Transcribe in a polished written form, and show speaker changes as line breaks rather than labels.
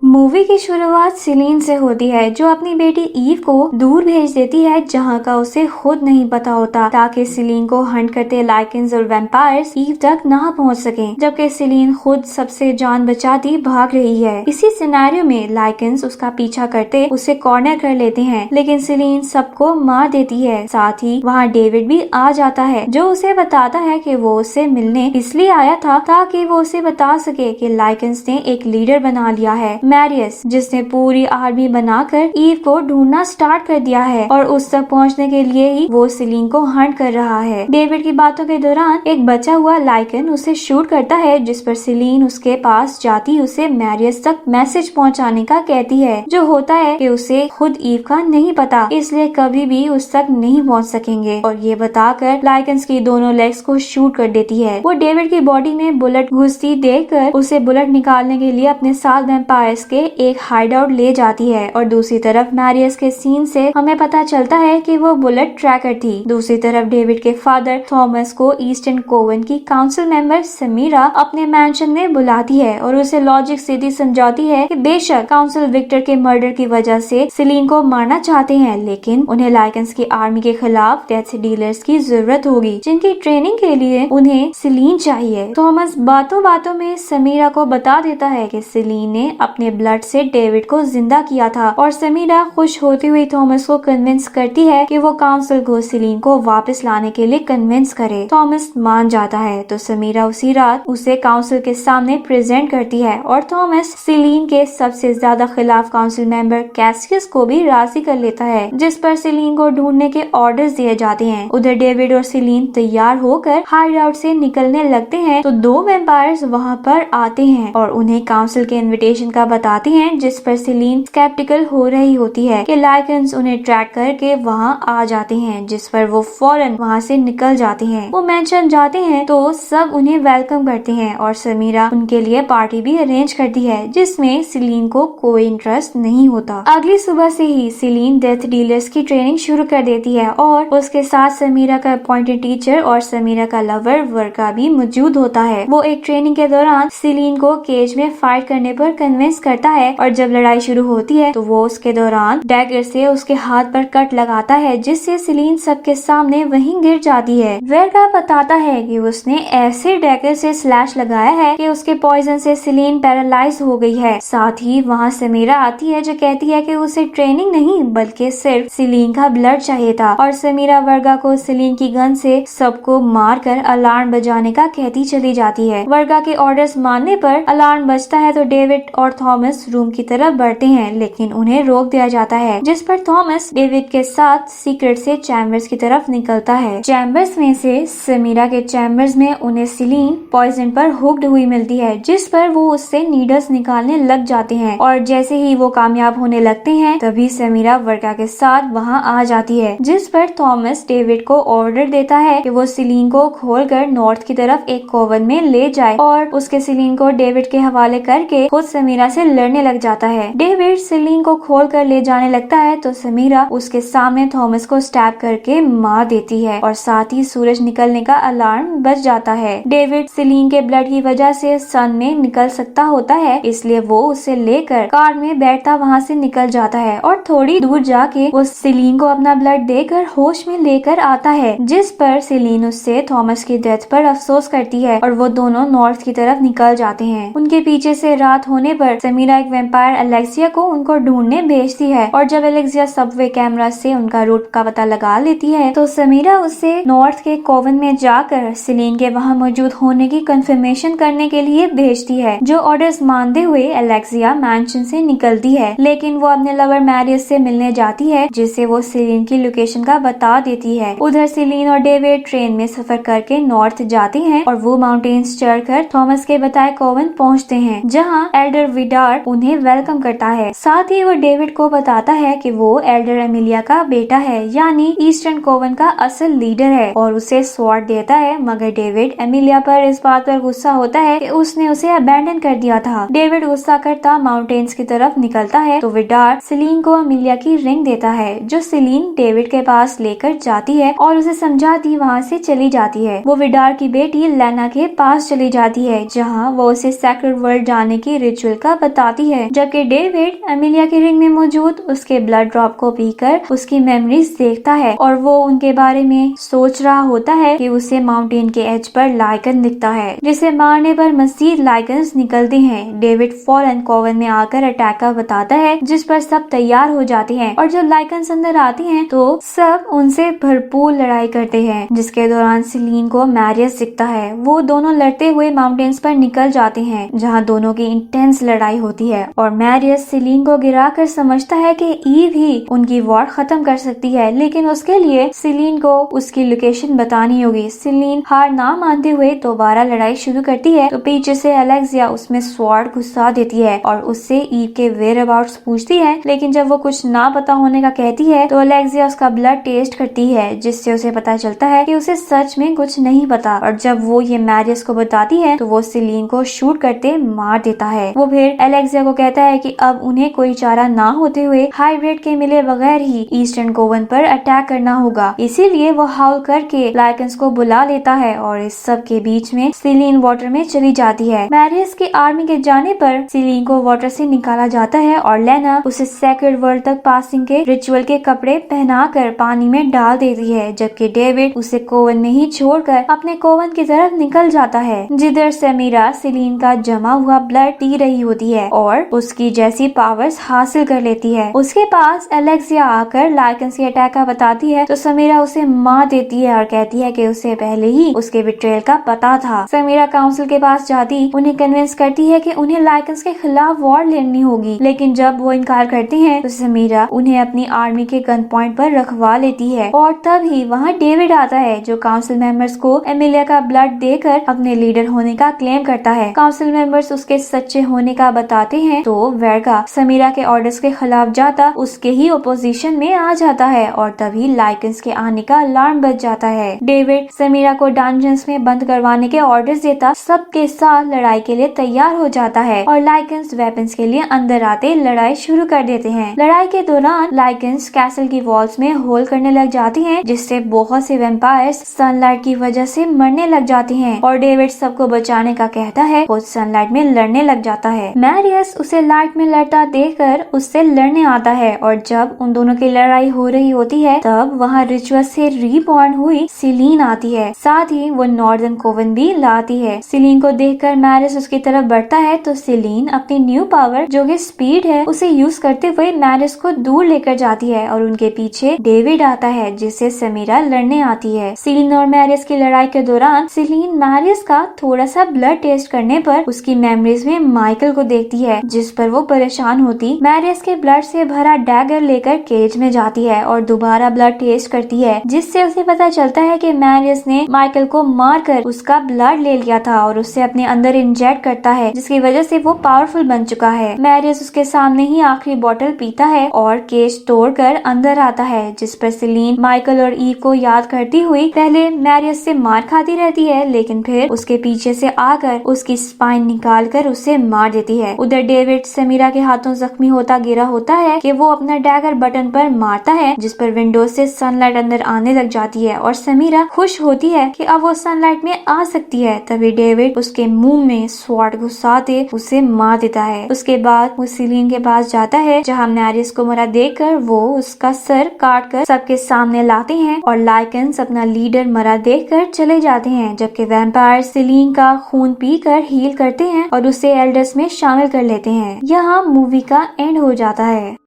Movie की शुरुआत सिलीन से होती है जो अपनी बेटी ईव को दूर भेज देती है जहां का उसे खुद नहीं पता होता ताकि सिलीन को हंट करते लाइकेंस और वैम्पायर्स ईव तक ना पहुंच सकें, जबकि सिलीन खुद सबसे जान बचाती भाग रही है। इसी सिनेरियो में लाइकेंस उसका पीछा करते उसे कॉर्नर कर लेते हैं, लेकिन सिलीन सबको मार देती है। साथ ही वहाँ डेविड भी आ जाता है जो उसे बताता है कि वो उससे मिलने इसलिए आया था ताकि वो उसे बता सके कि लाइकेंस ने एक लीडर बना लिया है, मैरियस, जिसने पूरी आर्मी बनाकर ईव को ढूंढना स्टार्ट कर दिया है और उस तक पहुंचने के लिए ही वो सिलीन को हंट कर रहा है। डेविड की बातों के दौरान एक बचा हुआ लाइकन उसे शूट करता है, जिस पर सिलीन उसके पास जाती उसे मैरियस तक मैसेज पहुंचाने का कहती है, जो होता है कि उसे खुद ईव का नहीं पता, इसलिए कभी भी उस तक नहीं पहुंच सकेंगे। और ये बताकर लाइकन्स की दोनों लेग्स को शूट कर देती है। वो डेविड की बॉडी में बुलेट घुसती देखकर उसे बुलेट निकालने के लिए अपने साथ वैम्पायर्स के एक हाइडआउट ले जाती है। और दूसरी तरफ मैरियस के सीन से हमें पता चलता है कि वो बुलेट ट्रैकर थी। दूसरी तरफ डेविड के फादर थॉमस को ईस्टर्न कोवन की काउंसिल मेंबर समीरा अपने मैंशन में बुलाती है और उसे लॉजिक सीधी समझाती है कि बेशक काउंसिल विक्टर के मर्डर की वजह से सिलीन को मारना चाहते हैं, लेकिन उन्हें लाइकन्स की आर्मी के खिलाफ डेथ डीलर्स की जरूरत होगी जिनकी ट्रेनिंग के लिए उन्हें सिलीन चाहिए। थॉमस बातों बातों में समीरा को बता देता है कि सिलीन ने अपने ब्लड से डेविड को जिंदा किया था और समीरा खुश होती हुई थॉमस को कन्विंस करती है कि वो काउंसिल को सिलीन को वापस लाने के लिए कन्विंस करे। थॉमस मान जाता है तो समीरा उसी रात उसे काउंसिल के सामने प्रेजेंट करती है और थॉमस सिलीन के सबसे ज्यादा खिलाफ काउंसिल मेंबर कैसियस को भी राजी कर लेता है, जिस पर सिलीन को ढूंढने के ऑर्डर्स दिए जाते हैं। उधर डेविड और सिलीन तैयार होकर हाइडआउट से निकलने लगते हैं तो दो वैम्पायर्स वहां पर आते हैं और उन्हें काउंसिल के इनविटेशन का बताते हैं, जिस पर सिलीन स्केप्टिकल हो रही होती है कि लाइकन्स उन्हें ट्रैक करके वहां आ जाते हैं, जिस पर वो फौरन वहां से निकल जाते हैं। वो मेंशन जाते हैं तो सब उन्हें वेलकम करते हैं और समीरा उनके लिए पार्टी भी अरेंज करती है, जिसमें सिलीन को कोई इंटरेस्ट नहीं होता। अगली सुबह से ही सिलीन डेथ डीलर्स की ट्रेनिंग शुरू कर देती है और उसके साथ समीरा का अपॉइंटेड टीचर और समीरा का लवर वर्का भी मौजूद होता है। वो एक ट्रेनिंग के दौरान सिलीन को केज में फाइट करने पर कन्विंस करता है और जब लड़ाई शुरू होती है तो वो उसके दौरान डैगर से उसके हाथ पर कट लगाता है, जिससे सिलीन सबके सामने वहीं गिर जाती है। वर्का बताता है कि उसने ऐसे डैगर से स्लैश लगाया है कि उसके पॉइजन से सिलीन पैरालाइज हो गई है। साथ ही वहाँ समीरा आती है जो कहती है कि उसे ट्रेनिंग नहीं बल्कि सिर्फ सिलीन का ब्लड चाहिए था और समीरा वर्गा को सिलीन की गन से सबको मारकर अलार्म बजाने का कहती चली जाती है। वर्गा के ऑर्डर्स मानने पर अलार्म बजता है तो डेविड और थॉमस रूम की तरफ बढ़ते हैं, लेकिन उन्हें रोक दिया जाता है, जिस पर थॉमस डेविड के साथ सीक्रेट से चैम्बर्स की तरफ निकलता है। चैम्बर्स में से समीरा के चैम्बर्स में उन्हें सिलीन पॉइजन पर हुक्ड हुई मिलती है, जिस पर वो उससे नीडल्स निकालने लग जाते हैं और जैसे ही वो कामयाब होने लगते हैं तभी समीरा वर्का के साथ वहाँ आ जाती है, जिस पर थॉमस डेविड को ऑर्डर देता है कि वो सिलीन को खोलकर नॉर्थ की तरफ एक कोवन में ले जाए और उसके सिलीन को डेविड के हवाले करके खुद समीरा से लड़ने लग जाता है। डेविड सिलीन को खोल कर ले जाने लगता है तो समीरा उसके सामने थॉमस को स्टैब करके मार देती है और साथ ही सूरज निकलने का अलार्म बज जाता है। डेविड सिलीन के ब्लड की वजह से सन में निकल सकता होता है, इसलिए वो उसे लेकर कार में बैठता वहाँ से निकल जाता है और थोड़ी दूर जाके वो सिलीन को अपना ब्लड देकर होश में लेकर आता है, जिस पर सिलीन उससे थॉमस की डेथ पर अफसोस करती है और वो दोनों नॉर्थ की तरफ निकल जाते हैं। उनके पीछे से रात होने पर समीरा एक वैम्पायर अलेक्सिया को उनको ढूंढने भेजती है और जब अलेक्सिया सबवे कैमरा से उनका रूट का पता लगा लेती है तो समीरा उससे नॉर्थ के कोवन में जाकर सिलीन के वहाँ मौजूद होने की कंफर्मेशन करने के लिए भेजती है। जो ऑर्डर्स मानते हुए अलेक्सिया मैंशन से निकलती है, लेकिन वो अपने लवर मैरियस से मिलने जाती है, जिससे वो सिलीन की लोकेशन का बता देती है। उधर सिलीन और डेविड ट्रेन में सफर करके नॉर्थ जाते हैं और वो माउंटेन्स चढ़कर थॉमस के बताए कोवन पहुँचते हैं, जहाँ एल्डर विडार उन्हें वेलकम करता है। साथ ही वो डेविड को बताता है कि वो एल्डर एमिलिया का बेटा है, यानी ईस्टर्न कोवन का असल लीडर है और उसे स्वॉर्ड देता है, मगर डेविड एमिलिया पर इस बात पर गुस्सा होता है कि उसने उसे अबैंडन कर दिया था। डेविड गुस्सा करता माउंटेन्स की तरफ निकलता है तो विडार सिलीन को एमिलिया की रिंग देता है, जो सिलीन डेविड के पास लेकर जाती है और उसे समझाती वहाँ से चली जाती है। वो विडार की बेटी लेना के पास चली जाती है, जहाँ वो उसे सेक्रेड वर्ल्ड जाने की रिचुअल का बता बताती है, जबकि डेविड एमिलिया के रिंग में मौजूद उसके ब्लड ड्रॉप को पीकर उसकी मेमोरीज देखता है और वो उनके बारे में सोच रहा होता है कि उसे माउंटेन के एज पर लाइकन दिखता है, जिसे मारने पर मजीद लाइकन्स निकलते हैं। डेविड फॉलन कोवन में आकर अटैक का बताता है, जिस पर सब तैयार हो जाते हैं और जब लाइकन्स अंदर आती हैं तो सब उनसे भरपूर लड़ाई करते हैं, जिसके दौरान सिलीन को मैरियस दिखता है। वो दोनों लड़ते हुए माउंटेन्स पर निकल जाते हैं, जहाँ दोनों की इंटेंस लड़ाई होती है और मैरियस सिलीन को गिराकर समझता है कि ईव ही उनकी वॉर खत्म कर सकती है, लेकिन उसके लिए सिलीन को उसकी लोकेशन बतानी होगी। सिलीन हार ना मानते हुए दोबारा लड़ाई शुरू करती है तो पीछे से अलेक्सिया उसमें स्वॉर्ड घुसा देती है और उससे ईव के वेयर अबाउट्स पूछती है, लेकिन जब वो कुछ ना पता होने का कहती है तो अलेक्सिया उसका ब्लड टेस्ट करती है, जिससे उसे पता चलता है कि उसे सच में कुछ नहीं पता। और जब वो ये मैरियस को बताती है तो वो सिलीन को शूट करते मार देता है। वो फिर अलेक्सिया को कहता है कि अब उन्हें कोई चारा ना होते हुए हाइब्रिड के मिले बगैर ही ईस्टर्न कोवन पर अटैक करना होगा, इसीलिए वो हाउल करके लाइकन्स को बुला लेता है और इस सब के बीच में सिलीन वाटर में चली जाती है। मैरियस की आर्मी के जाने पर सिलीन को वाटर से निकाला जाता है और लेना उसे सेक्रेड वर्ल्ड तक पासिंग के रिचुअल के कपड़े पहनाकर पानी में डाल देती है, जबकि डेविड उसे कोवन में ही छोड़कर अपने कोवन की तरफ निकल जाता है, जिधर समीरा सिलीन का जमा हुआ ब्लड पी रही होती है और उसकी जैसी पावर्स हासिल कर लेती है। उसके पास एलेक्सिया आकर लाइकन्स के अटैक का बताती है तो समीरा उसे मार देती है और कहती है कि उसे पहले ही उसके बिट्रेयल का पता था। समीरा काउंसिल के पास जाती उन्हें कन्विंस करती है कि उन्हें लाइकन्स के खिलाफ वॉर लड़नी होगी, लेकिन जब वो इनकार करते हैं तो समीरा उन्हें अपनी आर्मी के गन पॉइंट पर रखवा लेती है और तभी वहाँ डेविड आता है, जो काउंसिल मेंबर्स को एमिलिया का ब्लड देकर अपने लीडर होने का क्लेम करता है। काउंसिल मेंबर्स उसके सच्चे होने का बताते हैं तो वेरगा समीरा के ऑर्डर्स के खिलाफ जाता उसके ही ओपोजिशन में आ जाता है और तभी लाइकन्स के आने का अलार्म बज जाता है। डेविड समीरा को डंजन्स में बंद करवाने के ऑर्डर्स देता सबके साथ लड़ाई के लिए तैयार हो जाता है और लाइकन्स वेपन्स के लिए अंदर आते लड़ाई शुरू कर देते हैं। लड़ाई के दौरान लाइकन्स कैसल की वॉल्स में होल करने लग जाती हैं, जिससे बहुत से वैम्पायर्स सनलाइट की वजह से मरने लग जाते हैं और डेविड सबको बचाने का कहता है। वो सनलाइट में लड़ने लग जाता है। मैरियस उसे लाइट में लड़ता देखकर उससे लड़ने आता है और जब उन दोनों की लड़ाई हो रही होती है तब वहाँ रिचुअल से रीबॉर्न हुई सिलीन आती है, साथ ही वो नॉर्दर्न कोवन भी लाती है। सिलीन को देखकर मैरियस उसकी तरफ बढ़ता है तो सिलीन अपनी न्यू पावर जो कि स्पीड है उसे यूज करते हुए मैरियस को दूर लेकर जाती है और उनके पीछे डेविड आता है, जिससे समीरा लड़ने आती है। सिलीन और मैरियस की लड़ाई के दौरान सिलीन मैरियस का थोड़ा सा ब्लड टेस्ट करने पर उसकी मेमोरीज में माइकल को देखती है, जिस पर वो परेशान होती मैरियस के ब्लड से भरा डैगर लेकर केज में जाती है और दोबारा ब्लड टेस्ट करती है, जिससे उसे पता चलता है कि मैरियस ने माइकल को मारकर उसका ब्लड ले लिया था और उससे अपने अंदर इंजेक्ट करता है, जिसकी वजह से वो पावरफुल बन चुका है। मैरियस उसके सामने ही आखिरी बोतल पीता है और केज तोड़कर अंदर आता है, जिस पर सिलीन माइकल और ईव को याद करती हुई पहले मैरियस से मार खाती रहती है, लेकिन फिर उसके पीछे से आकर उसकी स्पाइन निकालकर उसे मार देती है। उधर डेविड समीरा के हाथों जख्मी होता गिरा होता है कि वो अपना डैगर बटन पर मारता है, जिस पर विंडो से सनलाइट अंदर आने लग जाती है और समीरा खुश होती है कि अब वो सनलाइट में आ सकती है। तभी डेविड उसके मुंह में स्वॉर्ड घुसाते उसे मार देता है। उसके बाद वो सिलीन के पास जाता है, जहाँ मैरियस को मरा देखकर वो उसका सर काटकर सबके सामने लाते हैं और लाइकन्स अपना लीडर मरा देखकर चले जाते हैं, जबकि वैम्पायर सिलीन का खून पीकर हील करते हैं और उसे एल्डर्स में शामिल कर लेते हैं। यहाँ मूवी का एंड हो जाता है।